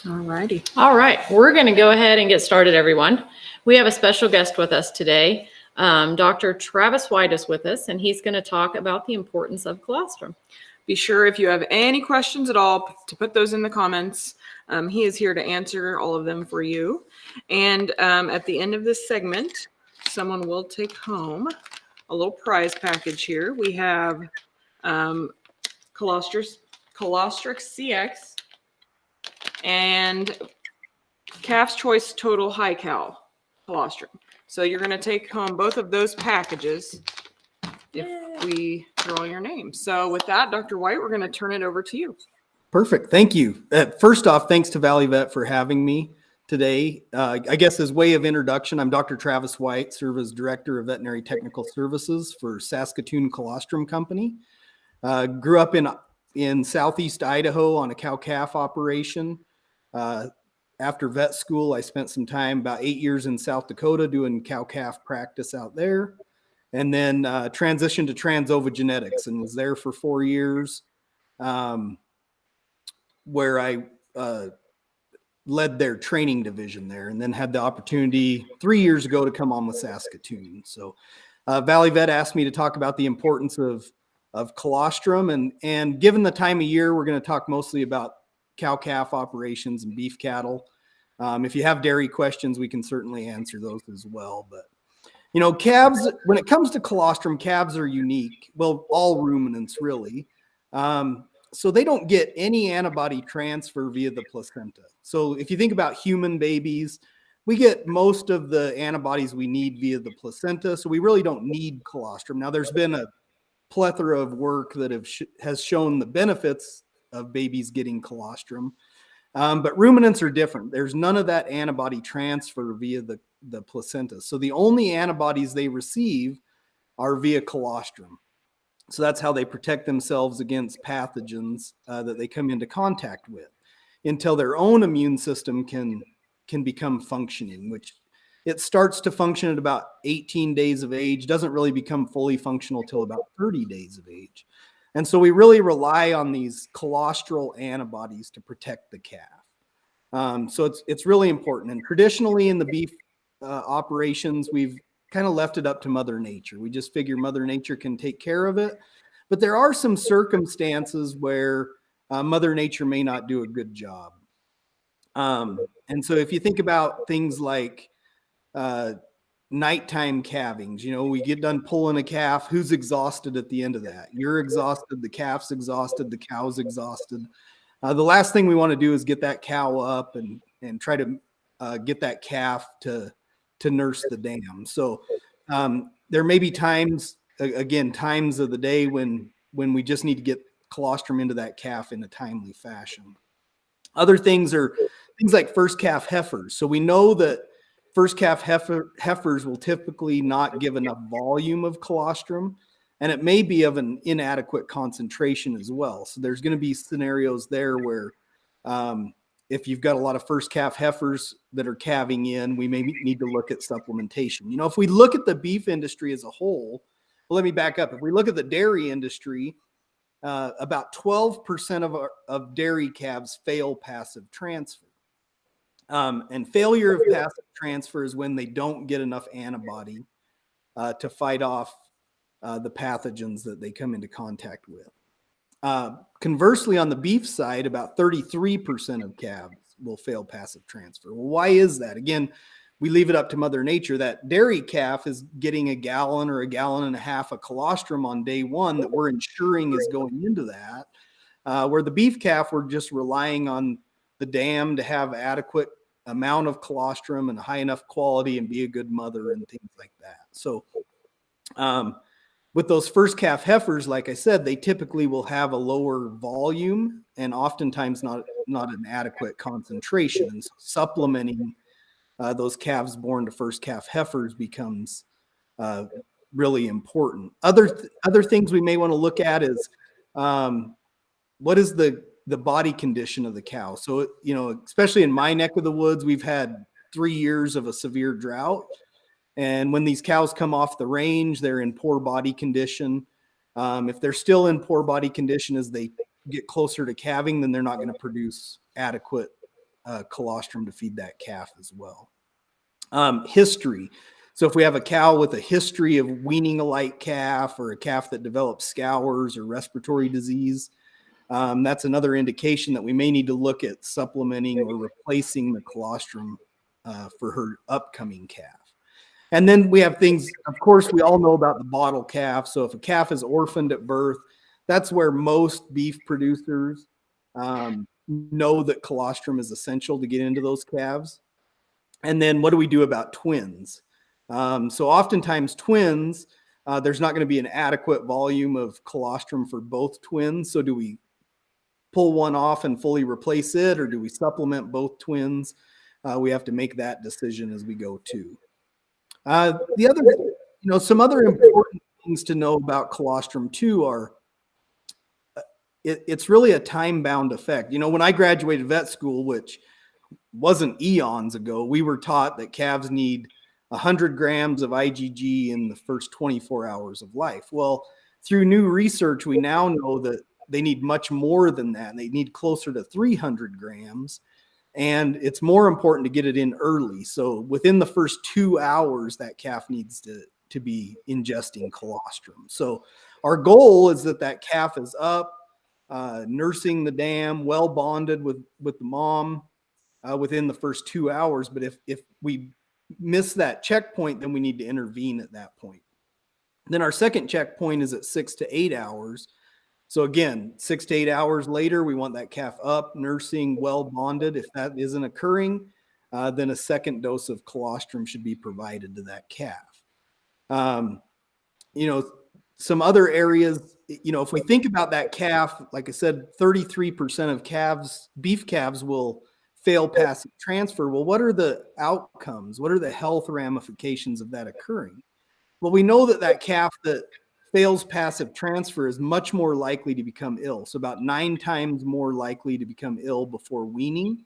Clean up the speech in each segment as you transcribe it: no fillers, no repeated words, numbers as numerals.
All righty. All right, we're going to go ahead and get started, everyone. We have a special guest with us today. Dr. Travis White is with us, and he's going to talk about the importance of colostrum. Be sure if you have any questions at all to put those in the comments. He is here to answer all of them for you. And at the end of this segment, someone will take home a little prize package here. We have Colostrx CX and Calf's Choice Total High Cal colostrum. So you're going to take home both of those packages if we draw your name. So with that, Dr. White, we're going to turn it over to you. Perfect. Thank you. First off, thanks to Valley Vet for having me today. I guess as way of introduction, I'm Dr. Travis White, serve as Director of Veterinary Technical Services for Saskatoon Colostrum Company. Grew up in Southeast Idaho on a cow-calf operation. After vet school, I spent some time, about 8 years in South Dakota doing cow-calf practice out there. And then transitioned to Transova Genetics and was there for 4 years, where I led their training division there, and then had the opportunity 3 years ago to come on with Saskatoon. So Valley Vet asked me to talk about the importance of colostrum, and given the time of year, we're going to talk mostly about cow-calf operations and beef cattle. If you have dairy questions, we can certainly answer those as well. But you know, calves, when it comes to colostrum, calves are unique. Well, all ruminants really. So they don't get any antibody transfer via the placenta. So if you think about human babies, we get most of the antibodies we need via the placenta. So we really don't need colostrum. Now, there's been a plethora of work that has shown the benefits of babies getting colostrum. But ruminants are different. There's none of that antibody transfer via the placenta. So the only antibodies they receive are via colostrum. So that's how they protect themselves against pathogens that they come into contact with until their own immune system can become functioning, which it starts to function at about 18 days of age, doesn't really become fully functional till about 30 days of age. And so we really rely on these colostral antibodies to protect the calf. So it's really important. And traditionally in the beef operations, we've kind of left it up to Mother Nature. We just figure Mother Nature can take care of it. But there are some circumstances where Mother Nature may not do a good job. And so if you think about things like nighttime calvings, you know, we get done pulling a calf, who's exhausted at the end of that? You're exhausted, the calf's exhausted, the cow's exhausted. The last thing we want to do is get that cow up and try to get that calf to nurse the dam. So there may be times of the day when we just need to get colostrum into that calf in a timely fashion. Other things are things like first calf heifers. So we know that first calf heifers will typically not give enough volume of colostrum, and it may be of an inadequate concentration as well. So there's going to be scenarios there where if you've got a lot of first calf heifers that are calving in, we may need to look at supplementation. You know, if we look at the beef industry as a whole, well, let me back up. If we look at the dairy industry, about 12% of dairy calves fail passive transfer. And failure of passive transfer is when they don't get enough antibody to fight off the pathogens that they come into contact with. Conversely, on the beef side, about 33% of calves will fail passive transfer. Well, why is that? Again, we leave it up to Mother Nature. That dairy calf is getting a gallon or a gallon and a half of colostrum on day one that we're ensuring is going into that, where the beef calf, we're just relying on the dam to have adequate amount of colostrum and high enough quality and be a good mother and things like that. So with those first calf heifers, like I said, they typically will have a lower volume and oftentimes not an adequate concentration. And so supplementing those calves born to first calf heifers becomes really important. Other things we may want to look at is what is the body condition of the cow. So, you know, especially in my neck of the woods, we've had 3 years of a severe drought. And when these cows come off the range, they're in poor body condition. If they're still in poor body condition as they get closer to calving, then they're not going to produce adequate colostrum to feed that calf as well. History. So if we have a cow with a history of weaning a light calf, or a calf that develops scours or respiratory disease, that's another indication that we may need to look at supplementing or replacing the colostrum for her upcoming calf. And then we have things, of course, we all know about the bottle calf. So if a calf is orphaned at birth, that's where most beef producers know that colostrum is essential to get into those calves. And then what do we do about twins? So oftentimes twins, there's not going to be an adequate volume of colostrum for both twins. So do we pull one off and fully replace it, or do we supplement both twins? We have to make that decision as we go too. The other, some other important things to know about colostrum too are it's really a time-bound effect. When I graduated vet school, which wasn't eons ago, we were taught that calves need 100 grams of IgG in the first 24 hours of life. Well, through new research, we now know that they need much more than that. They need closer to 300 grams. And it's more important to get it in early. So within the first 2 hours, that calf needs to be ingesting colostrum. So our goal is that calf is up, nursing the dam, well bonded with the mom within the first 2 hours. But if we miss that checkpoint, then we need to intervene at that point. Then our second checkpoint is at 6 to 8 hours. So again, 6 to 8 hours later, we want that calf up, nursing, well bonded. If that isn't occurring, then a second dose of colostrum should be provided to that calf. Some other areas, if we think about that calf, like I said, 33% of beef calves will fail passive transfer. Well, what are the outcomes? What are the health ramifications of that occurring? Well, we know that calf that fails passive transfer is much more likely to become ill. So about 9 times more likely to become ill before weaning.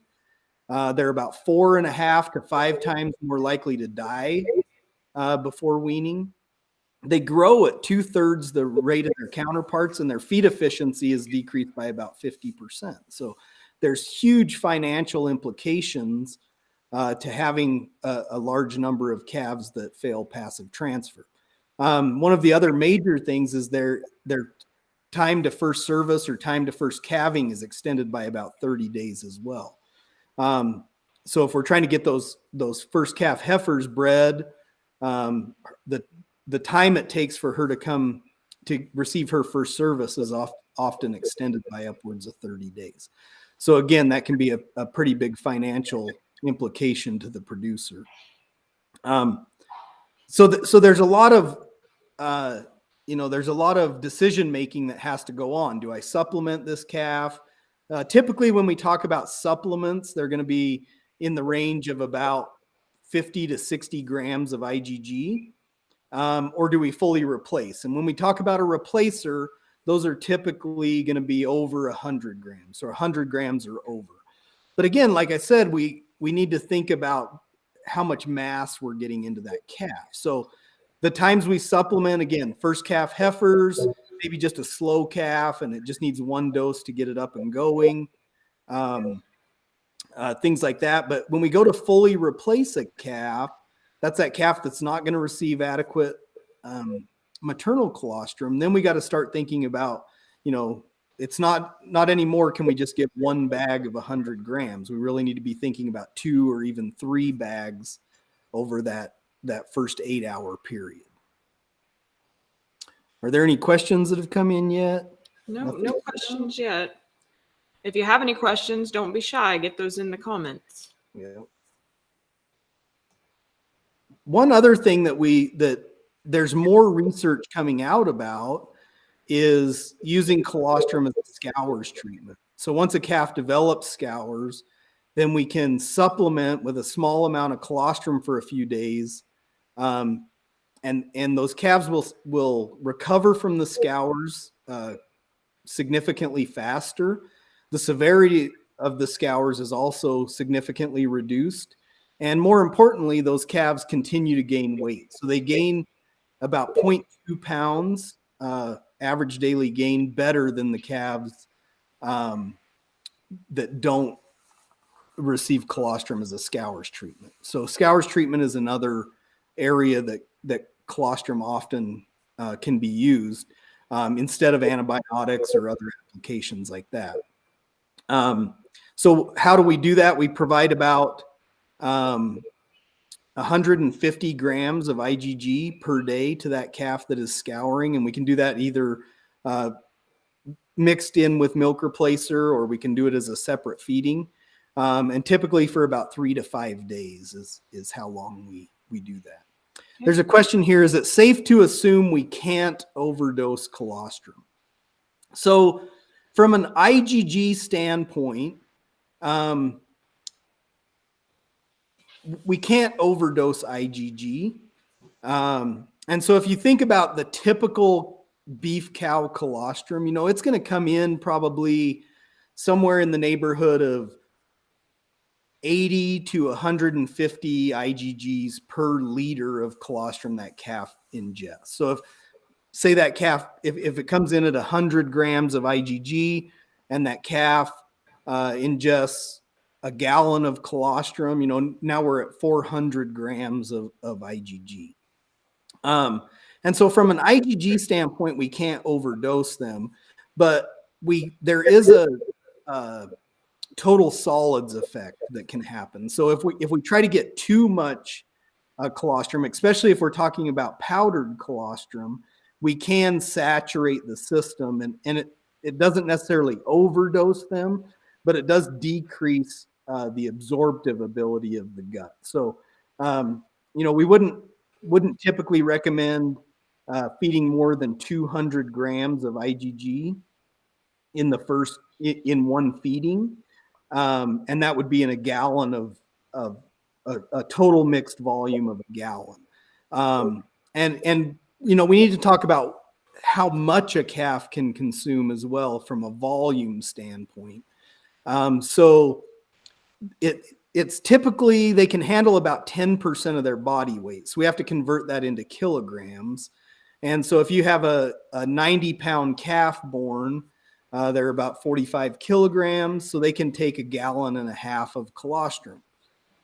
They're about 4.5 to 5 times more likely to die before weaning. They grow at 2/3 the rate of their counterparts, and their feed efficiency is decreased by about 50%. So there's huge financial implications to having a large number of calves that fail passive transfer. One of the other major things is their time to first service or time to first calving is extended by about 30 days as well. So if we're trying to get those first calf heifers bred, the time it takes for her to come to receive her first service is often extended by upwards of 30 days. So again, that can be a pretty big financial implication to the producer. So there's a lot of there's a lot of decision making that has to go on. Do I supplement this calf? Typically, when we talk about supplements, they're going to be in the range of about 50 to 60 grams of IgG, or do we fully replace? And when we talk about a replacer, those are typically going to be over 100 grams, or 100 grams or over. But again, like I said, we need to think about how much mass we're getting into that calf. So the times we supplement, again, first calf heifers, maybe just a slow calf, and it just needs 1 dose to get it up and going, things like that. But when we go to fully replace a calf, that's that calf that's not going to receive adequate maternal colostrum. Then we got to start thinking about, it's not anymore. Can we just give 1 bag of 100 grams? We really need to be thinking about 2 or even 3 bags over that first 8-hour period. Are there any questions that have come in yet? No questions yet. If you have any questions, don't be shy. Get those in the comments. Yeah. One other thing that there's more research coming out about is using colostrum as a scours treatment. So once a calf develops scours, then we can supplement with a small amount of colostrum for a few days. And those calves will recover from the scours significantly faster. The severity of the scours is also significantly reduced. And more importantly, those calves continue to gain weight. So they gain about 0.2 pounds average daily gain, better than the calves that don't receive colostrum as a scours treatment. So scours treatment is another area that colostrum often can be used instead of antibiotics or other applications like that. So how do we do that? We provide about 150 grams of IgG per day to that calf that is scouring, and we can do that either mixed in with milk replacer, or we can do it as a separate feeding. And typically for about 3 to 5 days is how long we do that. There's a question here: is it safe to assume we can't overdose colostrum? So from an IgG standpoint, we can't overdose IgG. And so if you think about the typical beef cow colostrum, it's going to come in probably somewhere in the neighborhood of 80 to 150 IgGs per liter of colostrum that calf ingests. So if, say that calf, if it comes in at 100 grams of IgG and that calf ingests a gallon of colostrum, now we're at 400 grams of IgG. And so from an IgG standpoint, we can't overdose them, but there is a total solids effect that can happen. So if we try to get too much colostrum, especially if we're talking about powdered colostrum, we can saturate the system, and it doesn't necessarily overdose them, but it does decrease the absorptive ability of the gut. So, we wouldn't typically recommend feeding more than 200 grams of IgG in one feeding. And that would be in a gallon of a total mixed volume of a gallon. And we need to talk about how much a calf can consume as well from a volume standpoint. So it's typically they can handle about 10% of their body weight. So we have to convert that into kilograms. And so if you have a 90-pound calf born, they're about 45 kilograms, so they can take 1.5 gallons of colostrum.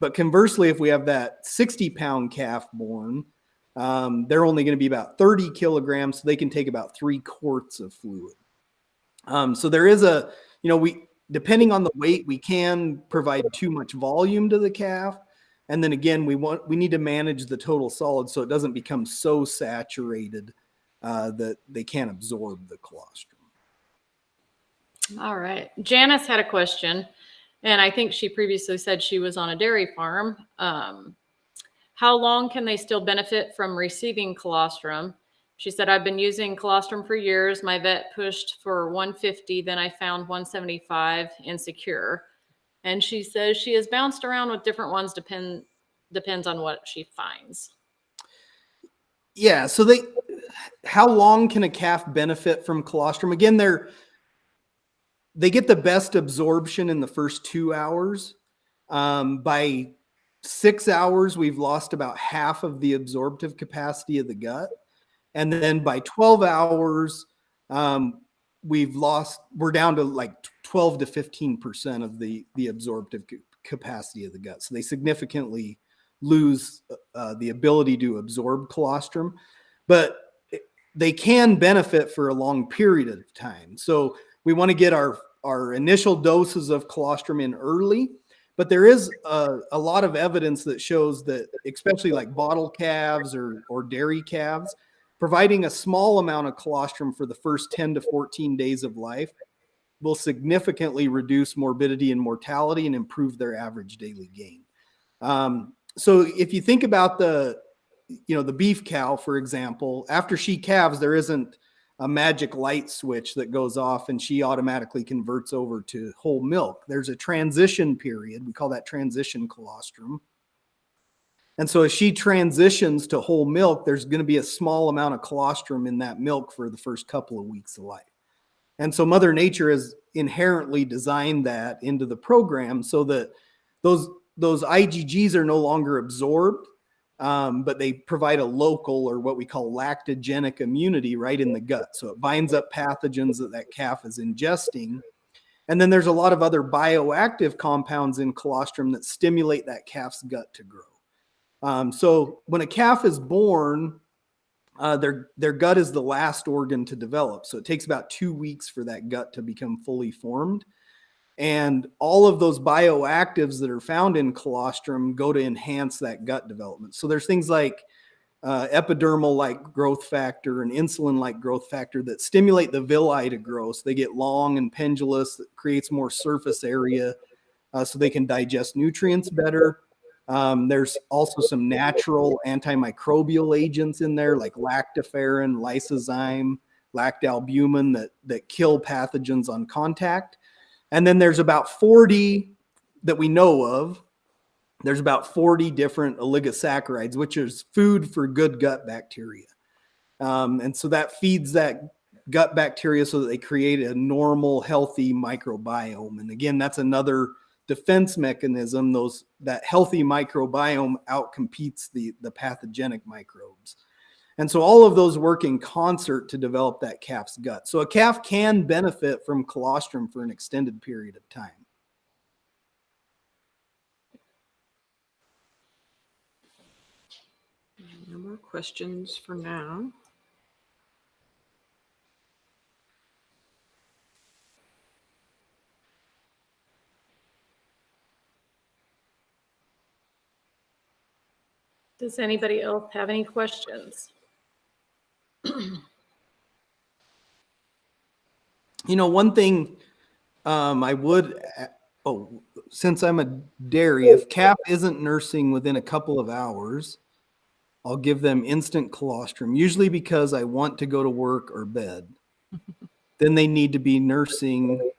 But conversely, if we have that 60-pound calf born, they're only going to be about 30 kilograms, so they can take about 3 quarts of fluid. So there is depending on the weight, we can provide too much volume to the calf. And then again, we need to manage the total solid so it doesn't become so saturated that they can't absorb the colostrum. All right. Janice had a question, and I think she previously said she was on a dairy farm. How long can they still benefit from receiving colostrum? She said, I've been using colostrum for years. My vet pushed for 150, then I found 175 and secure. And she says she has bounced around with different ones, depends on what she finds. Yeah, so how long can a calf benefit from colostrum? Again, they get the best absorption in the first 2 hours. By 6 hours, we've lost about half of the absorptive capacity of the gut. And then by 12 hours, we're down to like 12 to 15% of the absorptive capacity of the gut. So they significantly lose the ability to absorb colostrum, but they can benefit for a long period of time. So we want to get our initial doses of colostrum in early, but there is a lot of evidence that shows that, especially like bottle calves or dairy calves, providing a small amount of colostrum for the first 10 to 14 days of life will significantly reduce morbidity and mortality and improve their average daily gain. So if you think about the beef cow, for example, after she calves, there isn't a magic light switch that goes off and she automatically converts over to whole milk. There's a transition period. We call that transition colostrum. And so as she transitions to whole milk, there's going to be a small amount of colostrum in that milk for the first couple of weeks of life. And so Mother Nature has inherently designed that into the program so that those IgGs are no longer absorbed, but they provide a local, or what we call lactogenic immunity, right in the gut. So it binds up pathogens that calf is ingesting. And then there's a lot of other bioactive compounds in colostrum that stimulate that calf's gut to grow. So when a calf is born, their gut is the last organ to develop. So it takes about 2 weeks for that gut to become fully formed. And all of those bioactives that are found in colostrum go to enhance that gut development. So there's things like epidermal-like growth factor and insulin-like growth factor that stimulate the villi to grow. So they get long and pendulous, that creates more surface area so they can digest nutrients better. There's also some natural antimicrobial agents in there like lactoferrin, lysozyme, lactalbumin that kill pathogens on contact. And then there's about 40 that we know of. There's about 40 different oligosaccharides, which is food for good gut bacteria. And so that feeds that gut bacteria so that they create a normal, healthy microbiome. And again, that's another defense mechanism. That healthy microbiome outcompetes the pathogenic microbes. And so all of those work in concert to develop that calf's gut. So a calf can benefit from colostrum for an extended period of time. No more questions for now. Does anybody else have any questions? One thing I would, since I'm a dairy, if calf isn't nursing within a couple of hours, I'll give them instant colostrum, usually because I want to go to work or bed. Then they need to be nursing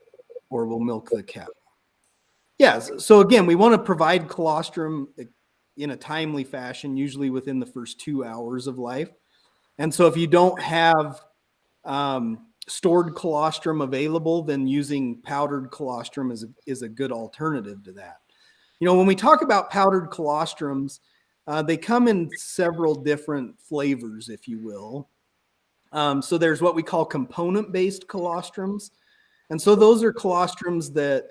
or we'll milk the cow. Yes. So again, we want to provide colostrum in a timely fashion, usually within the first 2 hours of life. And so if you don't have stored colostrum available, then using powdered colostrum is a good alternative to that. When we talk about powdered colostrums, they come in several different flavors, if you will. So there's what we call component-based colostrums. And so those are colostrums that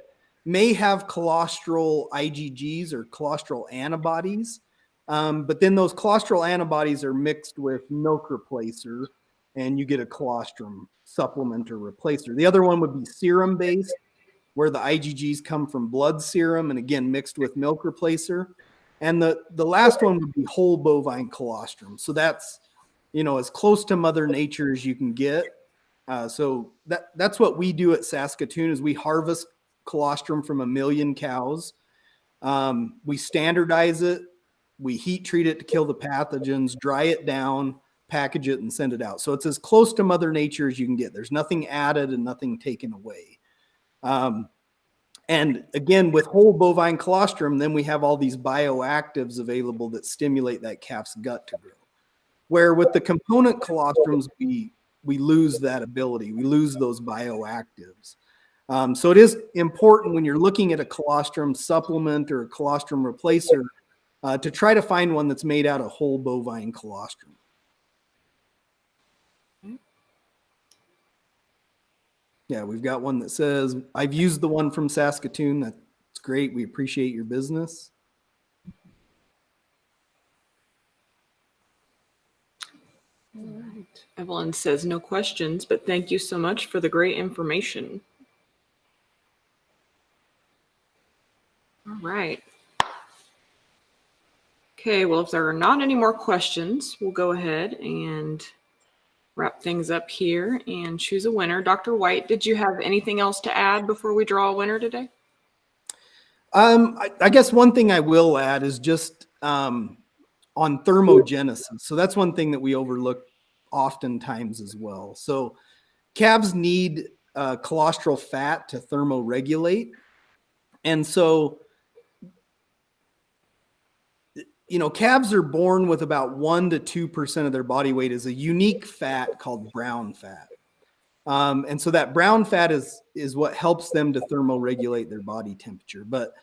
may have colostral IgGs or colostral antibodies. But then those colostral antibodies are mixed with milk replacer, and you get a colostrum supplement or replacer. The other one would be serum-based, where the IgGs come from blood serum and again mixed with milk replacer. And the last one would be whole bovine colostrum. So that's as close to Mother Nature as you can get. So that's what we do at Saskatoon is we harvest colostrum from 1 million cows. We standardize it. We heat treat it to kill the pathogens, dry it down, package it, and send it out. So it's as close to Mother Nature as you can get. There's nothing added and nothing taken away. And again, with whole bovine colostrum, then we have all these bioactives available that stimulate that calf's gut to grow. Where with the component colostrums, we lose that ability. We lose those bioactives. So it is important when you're looking at a colostrum supplement or a colostrum replacer to try to find one that's made out of whole bovine colostrum. Yeah, we've got one that says, I've used the one from Saskatoon. That's great. We appreciate your business. All right. Evelyn says no questions, but thank you so much for the great information. All right. Okay, well, if there are not any more questions, we'll go ahead and wrap things up here and choose a winner. Dr. White, did you have anything else to add before we draw a winner today? I guess one thing I will add is just on thermogenesis. So that's one thing that we overlook oftentimes as well. So calves need colostral fat to thermoregulate. And so, calves are born with about 1 to 2% of their body weight as a unique fat called brown fat. And so that brown fat is what helps them to thermoregulate their body temperature. But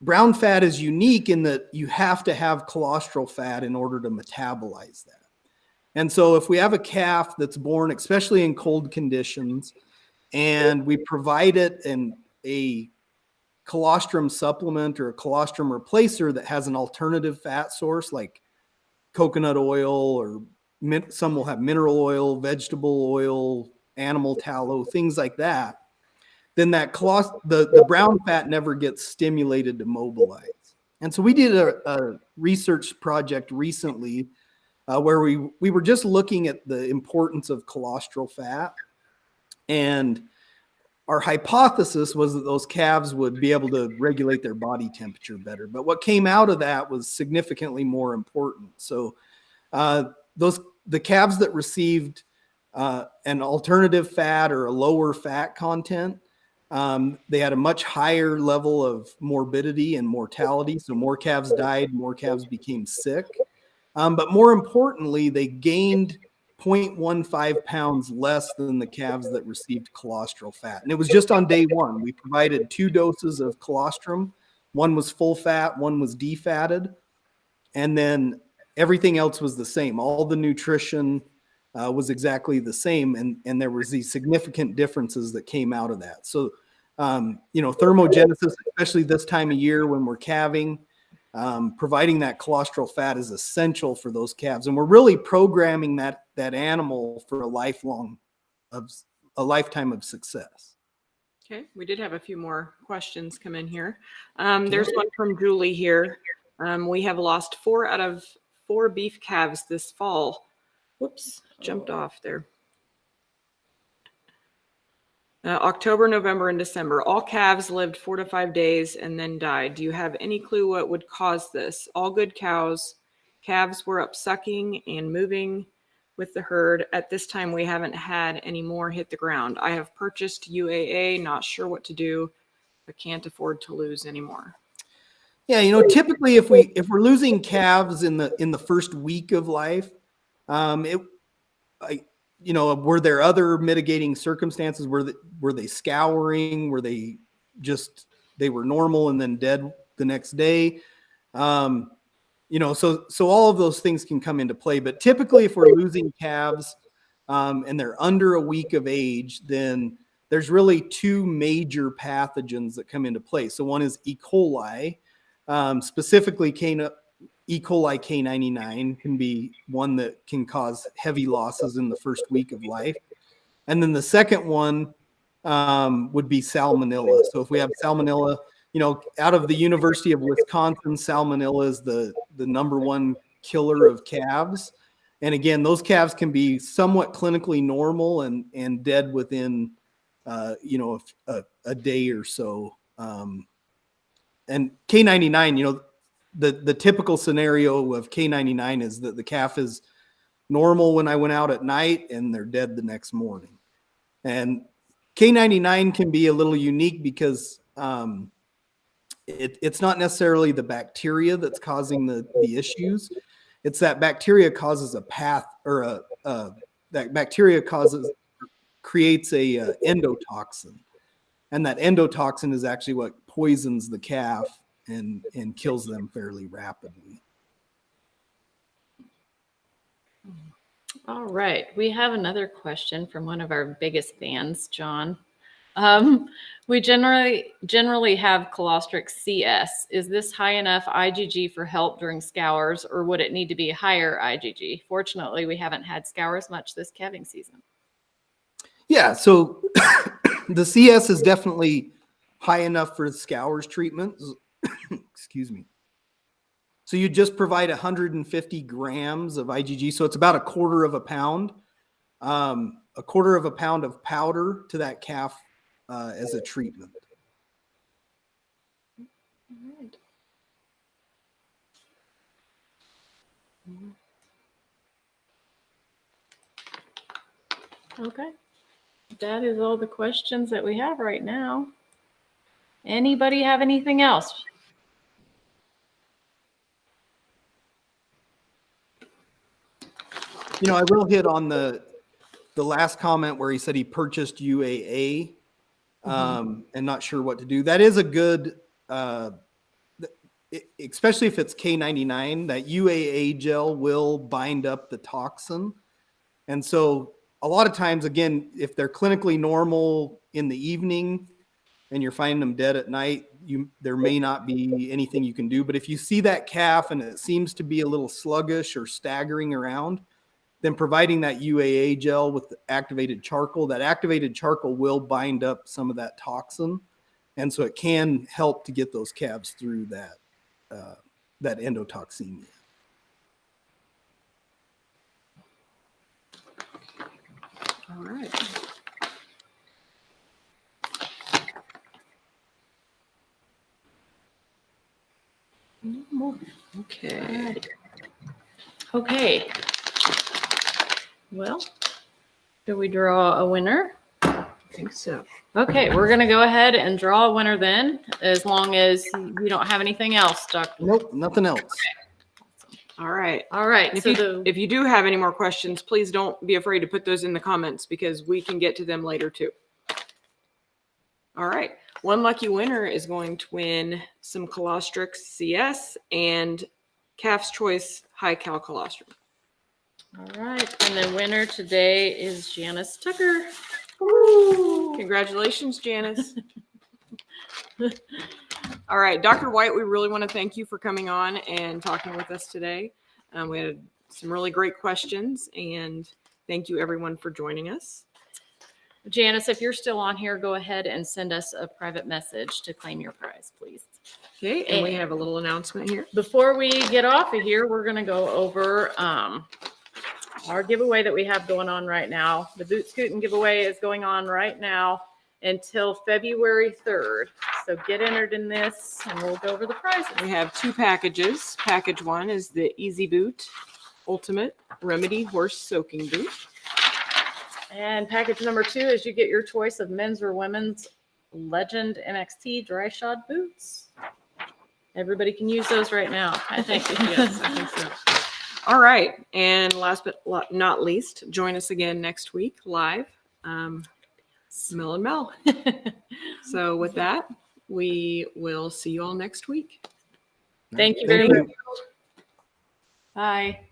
brown fat is unique in that you have to have colostral fat in order to metabolize that. And so if we have a calf that's born, especially in cold conditions, and we provide it in a colostrum supplement or a colostrum replacer that has an alternative fat source like coconut oil, or some will have mineral oil, vegetable oil, animal tallow, things like that, then that the brown fat never gets stimulated to mobilize. And so we did a research project recently where we were just looking at the importance of colostral fat, and our hypothesis was that those calves would be able to regulate their body temperature better. But what came out of that was significantly more important. So the calves that received an alternative fat or a lower fat content, they had a much higher level of morbidity and mortality. So more calves died, more calves became sick. But more importantly, they gained 0.15 pounds less than the calves that received colostral fat. And it was just on day one. We provided 2 doses of colostrum. One was full fat, one was defatted. And then everything else was the same. All the nutrition was exactly the same. And there was these significant differences that came out of that. So, thermogenesis, especially this time of year when we're calving, providing that colostral fat is essential for those calves. And we're really programming that animal for a lifetime of success. Okay, we did have a few more questions come in here. There's one from Julie here. We have lost 4 out of 4 beef calves this fall. Whoops, jumped off there. October, November, and December. All calves lived 4 to 5 days and then died. Do you have any clue what would cause this? All good cows. Calves were up sucking and moving with the herd. At this time, we haven't had any more hit the ground. I have purchased UAA, not sure what to do, but can't afford to lose anymore. Yeah, typically if we're losing calves in the first week of life, were there other mitigating circumstances? Were they scouring? Were they were normal and then dead the next day? So all of those things can come into play. But typically, if we're losing calves and they're under a week of age, then there's really 2 major pathogens that come into play. So one is E. coli, specifically E. coli K99 can be one that can cause heavy losses in the first week of life. And then the second one would be salmonella. So if we have salmonella, out of the University of Wisconsin, salmonella is the number 1 killer of calves. And again, those calves can be somewhat clinically normal and dead within, a day or so. And K99, the typical scenario of K99 is that the calf is normal when I went out at night and they're dead the next morning. And K99 can be a little unique because it's not necessarily the bacteria that's causing the issues. It's that bacteria causes a path, or that bacteria creates a endotoxin. And that endotoxin is actually what poisons the calf and kills them fairly rapidly. All right. We have another question from one of our biggest fans, John. We generally have Colostrx CS. Is this high enough IgG for help during scours, or would it need to be higher IgG? Fortunately, we haven't had scours much this calving season. Yeah, so the CS is definitely high enough for scours treatment. Excuse me. So you just provide 150 grams of IgG. So it's about 1/4 pound, 1/4 pound of powder to that calf as a treatment. All right. Okay. That is all the questions that we have right now. Anybody have anything else? I will hit on the last comment where he said he purchased UAA and not sure what to do. That is a good, especially if it's K99, that UAA gel will bind up the toxin. And so a lot of times, again, if they're clinically normal in the evening and you're finding them dead at night, there may not be anything you can do. But if you see that calf and it seems to be a little sluggish or staggering around, then providing that UAA gel with the activated charcoal, that activated charcoal will bind up some of that toxin. And so it can help to get those calves through that endotoxemia. All right. Okay. Okay. Well, do we draw a winner? I think so. Okay, we're going to go ahead and draw a winner then, as long as you don't have anything else, Doctor. Nope, nothing else. All right. All right. If you do have any more questions, please don't be afraid to put those in the comments because we can get to them later too. All right. One lucky winner is going to win some Colostrx CS and Calf's Choice High Cal Colostrum. All right. And the winner today is Janice Tucker. Woo! Congratulations, Janice. All right, Dr. White, we really want to thank you for coming on and talking with us today. We had some really great questions, and thank you everyone for joining us. Janice, if you're still on here, go ahead and send us a private message to claim your prize, please. Okay, and we have a little announcement here. Before we get off of here, we're going to go over our giveaway that we have going on right now. The Boot Scootin' giveaway is going on right now until February 3rd. So get entered in this and we'll go over the prizes. We have 2 packages. Package 1 is the Easy Boot Ultimate Remedy Horse Soaking Boot. And package number 2 is you get your choice of men's or women's Legend MXT dry shod boots. Everybody can use those right now, I think. Yes, I think so. All right. And last but not least, join us again next week live. Mel and Mel. So with that, we will see you all next week. Thank you very much. Bye.